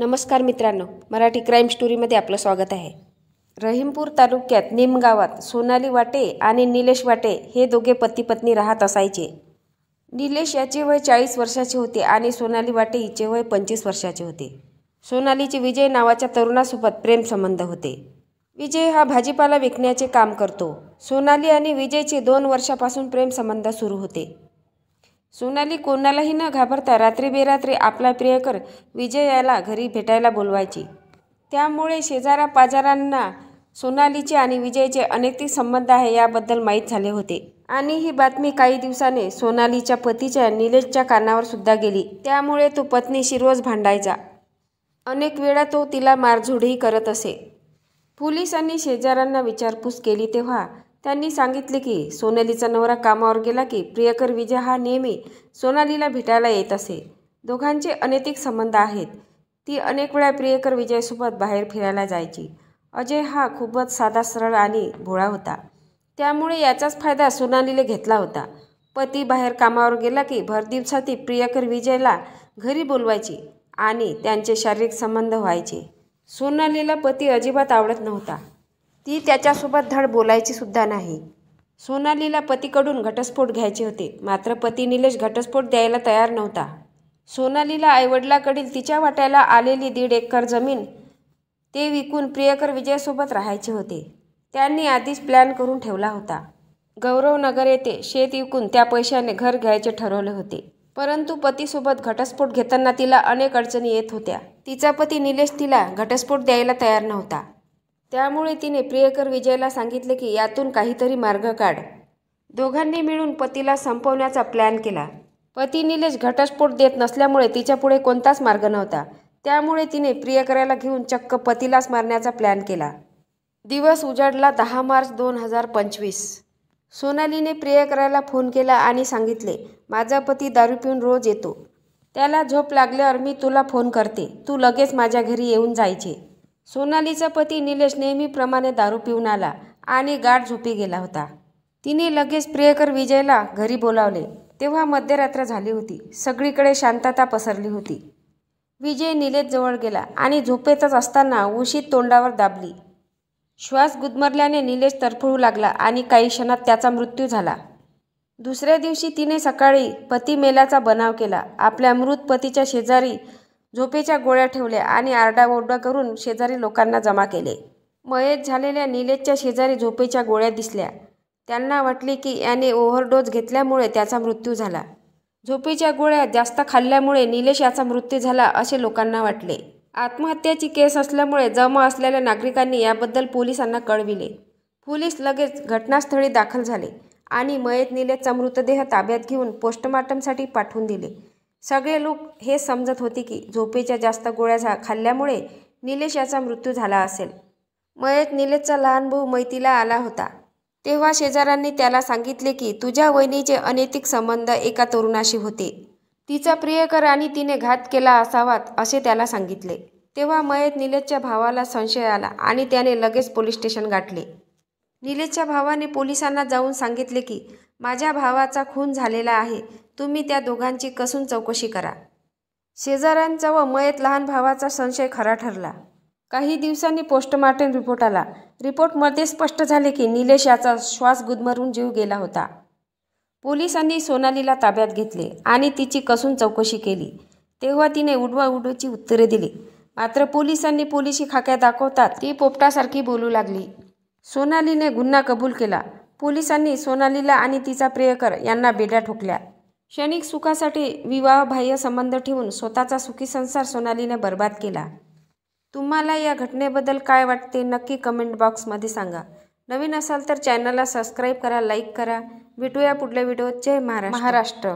नमस्कार मित्रांनो, मराठी क्राईम स्टोरीमध्ये आपलं स्वागत आहे। रहीमपूर तालुक्यात निम गावात सोनाली वाटे आणि निलेश वाटे हे दोघे पती पत्नी राहत असायचे। निलेश याचे वय 40 वर्षाचे होते आणि सोनाली वाटे हिचे वय 25 वर्षाचे होते। सोनालीचे विजय नावाच्या तरुणासोबत प्रेम संबंध होते। विजय हा भाजीपाला विकण्याचे काम करतो। सोनाली आणि विजयचे 2 वर्षापासून प्रेम संबंध सुरू होते। सोनाली कोणालाही न घाबरता रात्री बेरात्री आपला प्रियकर विजय याला घरी भेटायला बोलवायची। त्यामुळे शेजारा पाजारांना सोनालीचे आणि विजयचे अनैतिक संबंध आहे याबद्दल माहीत झाले होते आणि ही बातमी काही दिवसाने सोनालीच्या पतीच्या निलेशच्या कानावर सुद्धा गेली। त्यामुळे तो पत्नीशी रोज भांडायचा। अनेक वेळा तो तिला मारझोडही करत असे। पोलिसांनी शेजाऱ्यांना विचारपूस केली तेव्हा त्यांनी सांगितले की सोनालीचा नवरा कामावर गेला की प्रियकर विजय हा नेहमी सोनालीला भेटायला येत असे। दोघांचे अनैतिक संबंध आहेत। ती अनेक वेळा प्रियकर विजयसोबत बाहेर फिरायला जायची। अजय हा खूपच साधा सरळ आणि भोळा होता। त्यामुळे याचाच फायदा सोनालीने घेतला होता। पती बाहेर कामावर गेला की भर दिवसात ती प्रियकर विजयला घरी बोलवायची आणि त्यांचे शारीरिक संबंध व्हायचे। सोनालीला पती अजिबात आवडत नव्हता। ती त्याच्यासोबत धड बोलायची सुद्धा नाही। सोनालीला पतीकडून घटस्फोट घ्यायचे होते, मात्र पती निलेश घटस्फोट द्यायला तयार नव्हता। सोनालीला आईवडिलाकडील तिच्या वाट्याला आलेली 1.5 एकर जमीन ते विकून प्रियकर विजयसोबत राहायचे होते। त्यांनी आधीच प्लॅन करून ठेवला होता। गौरवनगर येथे शेत विकून त्या पैशाने घर घ्यायचे ठरवले होते। परंतु पतीसोबत घटस्फोट घेताना तिला अनेक अडचणी येत होत्या। तिचा पती निलेश तिला घटस्फोट द्यायला तयार नव्हता। त्यामुळे तिने प्रियकर विजयला सांगितले की यातून काहीतरी मार्ग काढ। दोघांनी मिळून पतीला संपवण्याचा प्लॅन केला। पती निलेश घटस्फोट देत नसल्यामुळे तिच्यापुढे कोणताच मार्ग नव्हता। त्यामुळे तिने प्रियकराला घेऊन चक्क पतीलाच मारण्याचा प्लॅन केला। दिवस उजाडला 10 मार्च 2025। सोनालीने प्रियकराला फोन केला आणि सांगितले, माझा पती दारू पिऊन रोज येतो। त्याला झोप लागल्यावर मी तुला फोन करते, तू लगेच माझ्या घरी येऊन जायचे। सोनालीचा पती निलेश नेहमीप्रमाणे दारू पिऊन आला आणि गाढ झोपी गेला होता। तिने लगेच प्रियकर विजयला घरी बोलावले। तेव्हा मध्यरात्र झाली होती। सगळीकडे शांतता पसरली होती। विजय निलेश जवळ गेला आणि झोपेतच असताना उशी तोंडावर दाबली। श्वास गुदमरल्याने निलेश तरफडू लागला आणि काही क्षणात त्याचा मृत्यू झाला। दुसऱ्या दिवशी तिने सकाळी पती मेल्याचा बनाव केला। आपल्या मृत पतीच्या शेजारी झोपेच्या गोळ्या ठेवल्या आणि आरडाओरडा करून शेजारी लोकांना जमा केले। मयत झालेल्या निलेशच्या शेजारी झोपेच्या गोळ्या दिसल्या। त्यांना वाटले की याने ओव्हरडोस घेतल्यामुळे त्याचा मृत्यू झाला। झोपेच्या गोळ्या जास्त खाल्ल्यामुळे निलेश याचा मृत्यू झाला असे लोकांना वाटले। आत्महत्याची केस असल्यामुळे जमा असलेल्या नागरिकांनी याबद्दल पोलिसांना कळविले। पोलीस लगेच घटनास्थळी दाखल झाले आणि मयत निलेशचा मृतदेह ताब्यात घेऊन पोस्टमॉर्टमसाठी पाठवून दिले। सगळे लोक हे समजत होते की झोपेच्या जास्त गोळ्या खाल्ल्यामुळे निलेश याचा मृत्यू झाला असेल। मयत निलेशचा लहान भाऊ मैतीला आला होता। तेव्हा शेजाऱ्यांनी त्याला सांगितले की तुझ्या वहिनीचे अनैतिक संबंध एका तरुणाशी होते। तिचा प्रियकर आणि तिने घात केला असावात असे त्याला सांगितले। तेव्हा मयत निलेशच्या भावाला संशय आला आणि त्याने लगेच पोलीस स्टेशन गाठले। निलेशच्या भावाने पोलिसांना जाऊन सांगितले की माझ्या भावाचा खून झालेला आहे, तुम्ही त्या दोघांची कसून चौकशी करा। शेजाऱ्यांचा व मयत लहान भावाचा संशय खरा ठरला। काही दिवसांनी पोस्टमॉर्टम रिपोर्ट आला। रिपोर्टमध्ये स्पष्ट झाले की निलेश याचा श्वास गुदमरून जीव गेला होता। पोलिसांनी सोनालीला ताब्यात घेतले आणि तिची कसून चौकशी केली। तेव्हा तिने उडवाउडवीची उत्तरे दिली। मात्र पोलिसांनी पोलिसी खाक्या दाखवतात ती पोपटासारखी बोलू लागली। सोनालीने गुन्हा कबूल केला। पोलिसांनी सोनालीला आणि तिचा प्रियकर यांना बेड्या ठोकल्या। क्षणिक सुखासाठी विवाहबाह्य संबंध ठेवून स्वतःचा सुखी संसार सोनालीने बर्बाद केला। तुम्हाला या घटनेबद्दल काय वाटते नक्की कमेंट बॉक्समध्ये सांगा। नवीन असाल तर चॅनलला सबस्क्राईब करा, लाईक करा। भेटूया पुढल्या व्हिडिओत। जय महाराष्ट्र।